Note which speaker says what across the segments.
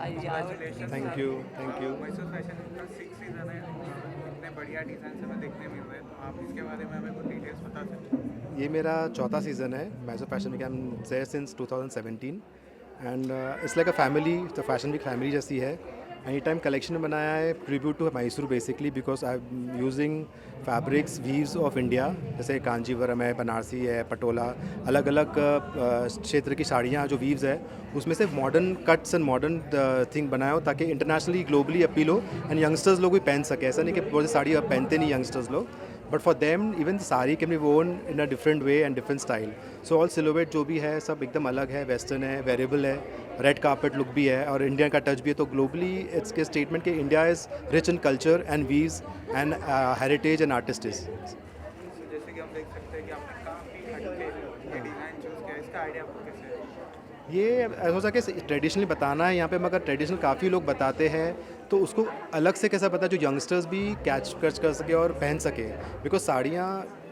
Speaker 1: Congratulation.
Speaker 2: Thank you, thank you.
Speaker 1: Mysore fashion week का 6 season है और इतने बढ़िया डिज़ाइन हमें देखने मिल रहे हैं, तो आप इसके बारे में हमें कुछ डिटेल्स बता सकते हैं?
Speaker 2: ये मेरा चौथा सीज़न है Mysore fashion week. I am there since 2017 and it's like a family. तो फैशन वीक फैमिली जैसी है। एनी टाइम कलेक्शन बनाया है tribute to Mysore basically, because I am using fabrics weaves of India, जैसे कांजीवरम है, बनारसी है, पटोला, अलग अलग क्षेत्र की साड़ियाँ जो वीव्स है उसमें से modern cuts and modern thing बनाया हो ताकि इंटरनेशनली ग्लोबली अपील हो एंड यंगस्टर्स लोग भी पहन सके। ऐसा नहीं कि बहुत सी साड़ी अब पहनते नहीं यंगस्टर्स लोग, but for them even the sari can be worn in a different way and different style. So all silhouette जो भी है सब एकदम अलग है, वेस्टर्न है, वेरिएबल है, रेड कार्पेट लुक भी है और इंडिया का टच भी है। तो ग्लोबली इट्स के स्टेटमेंट कि India is rich in culture and weaves and heritage and artistries.
Speaker 1: तो जैसे कि हम देख सकते हैं कि आपने काफ़ी हटके ये डिज़ाइन चूज़ किया है, इसका आइडिया आपको कैसे है?
Speaker 2: ये हो सके ट्रेडिशनली बताना है यहाँ पे, मगर ट्रेडिशनल काफ़ी लोग बताते हैं तो उसको अलग से कैसा पता जो यंगस्टर्स भी कैच कर सके और पहन सके। बिकॉज साड़ियाँ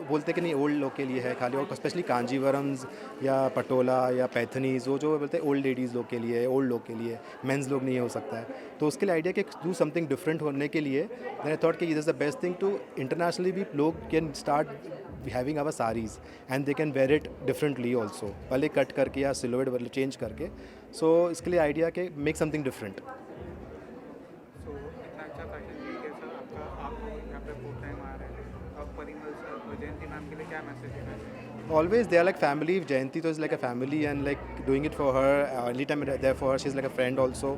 Speaker 2: बोलते कि नहीं ओल्ड लोग के लिए है खाली, और स्पेशली कांजीवरम्स या पटोला या पैथनीज वो जो बोलते हैं ओल्ड लेडीज़ लोग के लिए, ओल्ड लोग के लिए, मेंस लोग नहीं हो सकता है। तो उसके लिए आइडिया कि डू समथिंग डिफरेंट होने के लिए देन आई थॉट कि this is the best thing to internationally भी लोग can start having our sarees and they can wear it differently also, भले कट करके या सिलोवेट वाले चेंज करके। सो इसके लिए आइडिया कि मेक समथिंग डिफरेंट।
Speaker 1: सो इतना अच्छा फैशन वीक है सर आपका, आप यहाँ पे फुल टाइम आ रहे हैं, और परिमल सर और जयंती मैम के लिए क्या मैसेज देना चाहिए?
Speaker 2: Always they are like family. Jayanti is like a family and like doing it for her. Anytime I'm there for her, she's like a friend also.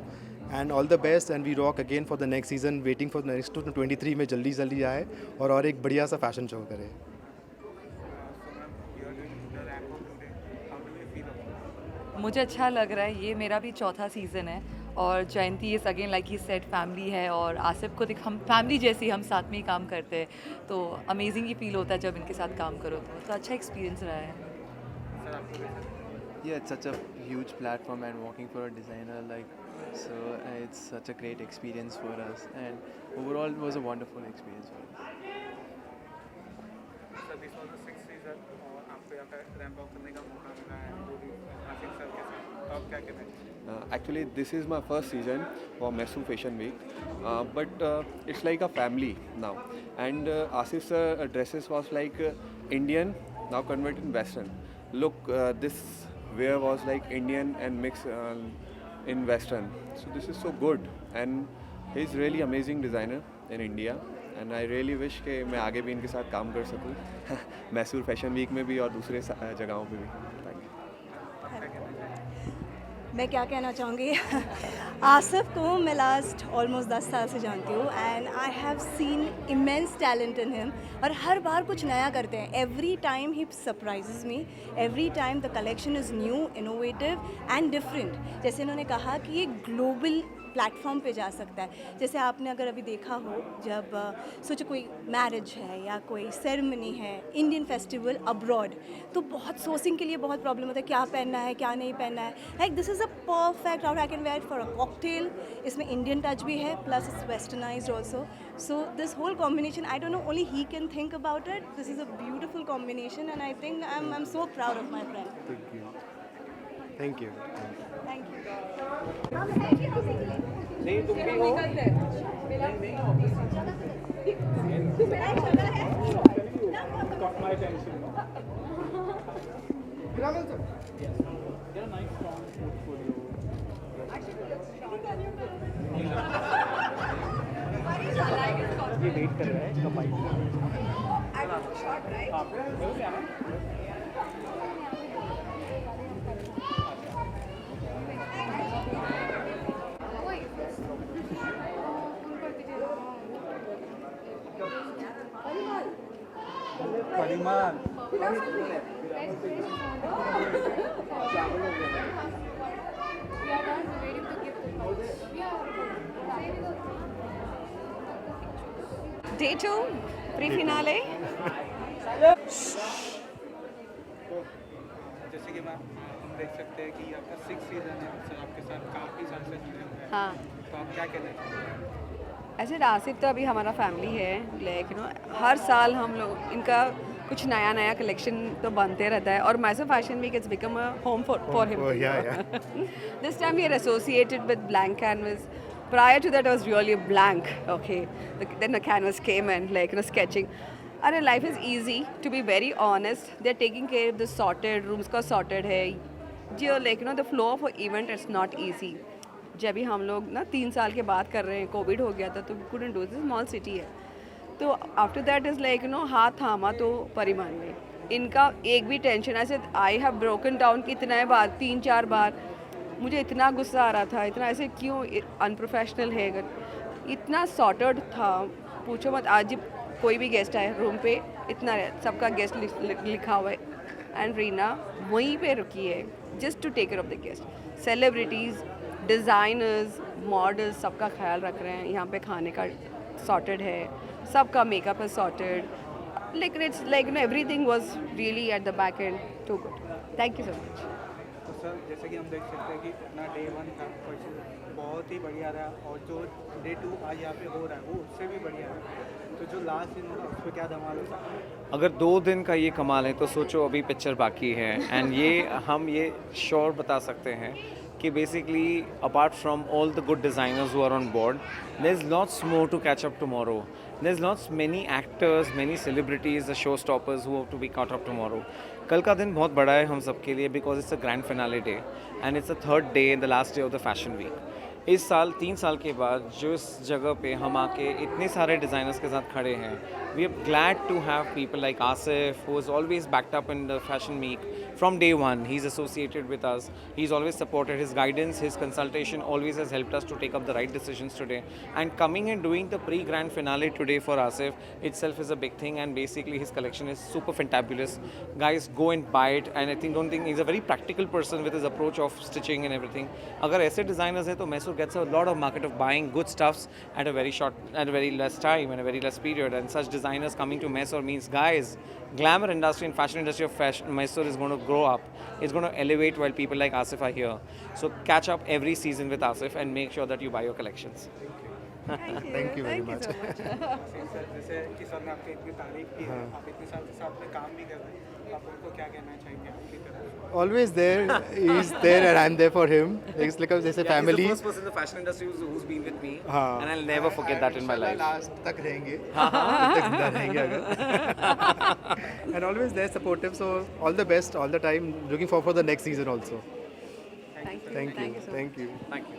Speaker 2: And all the best and we rock again for the next season. Waiting for the next 2023 में जल्दी जल्दी आए और एक बढ़िया सा fashion show करे।
Speaker 1: So ma'am you are doing the ramp up today, how do you feel about?
Speaker 3: मुझे अच्छा लग रहा है, ये मेरा भी चौथा सीज़न है और जयंती इज़ अगेन लाइक ही सेट फैमिली है और आसिफ को देख हम फैमिली जैसी हम साथ में ही काम करते हैं, तो अमेजिंग ही फील होता है जब इनके साथ काम करो तो अच्छा एक्सपीरियंस रहा है।
Speaker 1: सर आपको कैसा लगा?
Speaker 4: Yeah, it's such a huge platform and working for a designer like so it's such a great experience for us and overall it was a wonderful experience for us.
Speaker 1: Sir this was the 6th season और आपको यहाँ पे ramp up करने का मौका मिला है वो भी आसिफ सर के साथ, तो आप क्या कहना चाहिए?
Speaker 5: Actually, this is my first season for Mysore Fashion Week, but it's like a family now. And Asif sir dresses was like Indian, now converted in Western. Look, this wear was like Indian and mixed in Western. So this is so good, and he's really amazing designer in India. And I really wish कि मैं आगे भी इनके साथ काम कर सकूँ Mysore fashion week में भी और दूसरे जगहों पे भी। Thank you.
Speaker 6: मैं क्या कहना चाहूँगी आसिफ को मैं लास्ट ऑलमोस्ट 10 साल से जानती हूँ and I have seen immense talent in him और हर बार कुछ नया करते हैं। Every time he surprises me, every time the collection is new, innovative and different. जैसे इन्होंने कहा कि ये ग्लोबल प्लेटफॉर्म पे जा सकता है। जैसे आपने अगर अभी देखा हो जब सोचो कोई मैरिज है या कोई सेरेमनी है, इंडियन फेस्टिवल अब्रॉड, तो बहुत सोर्सिंग के लिए बहुत प्रॉब्लम होता है, क्या पहनना है क्या नहीं पहनना है। Like this is a perfect out I can wear for a cocktail. इसमें इंडियन टच भी है plus it's westernised also. So this whole combination I don't know only he can think about it. This is a beautiful combination and I think I am so proud of my friend.
Speaker 2: Thank you.
Speaker 6: Thank you.
Speaker 1: नहीं तुम भी हो। Got my attention. They're a nice strong portfolio. ये wait कर रहा है इसका fight. परिमाण
Speaker 7: Day 2, pre-finale.
Speaker 1: जैसे कि मैम हम देख सकते हैं कि आपका 6th सीज़न है, सर आपके साथ काफ़ी साल से जुड़े हुए हैं,
Speaker 7: हाँ,
Speaker 1: तो आप क्या कहना चाहेंगे?
Speaker 7: ऐसे आसिफ तो अभी हमारा फैमिली है, लाइक हर साल हम लोग इनका कुछ नया नया कलेक्शन तो बनते रहता है और Mysore fashion week it's become a home for him
Speaker 2: Oh, yeah.
Speaker 7: this time we are associated with blank canvas. Prior to that, I was really blank. Okay, then the canvas came and like sketching. And life is easy. To be very honest, they're taking care of the sorted rooms. का sorted है. जो like the flow of an event, it's not easy. जब भी हम लोग ना 3 साल के बाद कर रहे हैं, कोविड हो गया था तो couldn't do this. Small city है. तो आफ्टर दैट इज़ लाइक हाथ थामा तो परिमान ने इनका एक भी टेंशन ऐसे आई हैव ब्रोकन डाउन कितने बार 3-4 बार मुझे इतना गुस्सा आ रहा था इतना ऐसे क्यों अनप्रोफेशनल है अगर इतना सॉर्टेड था पूछो मत आज कोई भी गेस्ट आए रूम पे इतना सबका गेस्ट लिखा हुआ है एंड रीना वहीं पे रुकी है just to take care of the guest celebrities designers models सबका ख्याल रख रहे हैं यहाँ पे खाने का सॉर्टेड है सबका मेकअप इज सॉर्टेड लेकिन it's like everything was really at the back end to good thank you so much
Speaker 1: तो सर जैसे कि हम देख सकते हैं कि अपना डे 1 था क्वेश्चन बहुत ही बढ़िया रहा और जो डे 2 आज यहाँ पे हो रहा है वो उससे भी बढ़िया है तो जो लास्ट दिन होगा उस पर क्या धमाल होता है
Speaker 8: अगर 2 दिन का ये कमाल है तो सोचो अभी पिक्चर बाकी है एंड ये हम ये श्योर बता सकते हैं कि basically apart from all the good designers who are on board there's lots more to catch up tomorrow there's lots many actors many celebrities the showstoppers who have to be caught up tomorrow कल का दिन बहुत बड़ा है हम सब के लिए because it's a grand finale day and it's the 3rd day the last day of the fashion week इस साल 3 साल के बाद जो इस जगह पे हम आके इतने सारे डिज़ाइनर्स के साथ खड़े हैं we are glad to have people like Asif who is always backed up in the fashion week from day one. He's associated with us. He's always supported. His guidance, his consultation always has helped us to take up the right decisions today. And coming and doing the pre-grand finale today for Asif itself is a big thing. And basically his collection is super fantabulous. Guys, go and buy it. And I don't think he's a very practical person with his approach of stitching and everything. अगर ऐसे designers हैं तो Mesur gets a lot of market of buying good stuffs at a very less time and a very less period. And such designers coming to Mesur means, guys, glamour industry and fashion industry of Mysore is going to grow up. It's going to elevate while people like Asif are here. So catch up every season with Asif and make sure that you buy your collections.
Speaker 2: Thank you very much.
Speaker 1: Sir जैसे कि sir ने आपकी इतनी तारीफ की है आप इतने साल से साथ में काम भी कर रहे हैं तो आप उनको क्या कहना चाहेंगे आपकी तरफ
Speaker 2: Always there. He's there and I'm there for him. It's like a जैसे family.
Speaker 8: He's the first person in the fashion industry who's been with me.
Speaker 2: हाँ.
Speaker 8: And I'll never forget that in my life.
Speaker 2: Last तक रहेंगे. जब तक जिंदा रहेंगे अगर. And always there, supportive. So all the best, all the time. Looking forward for the next season also.
Speaker 7: Thank you
Speaker 2: Thank you.
Speaker 7: so much.
Speaker 2: Thank you.
Speaker 8: Thank you.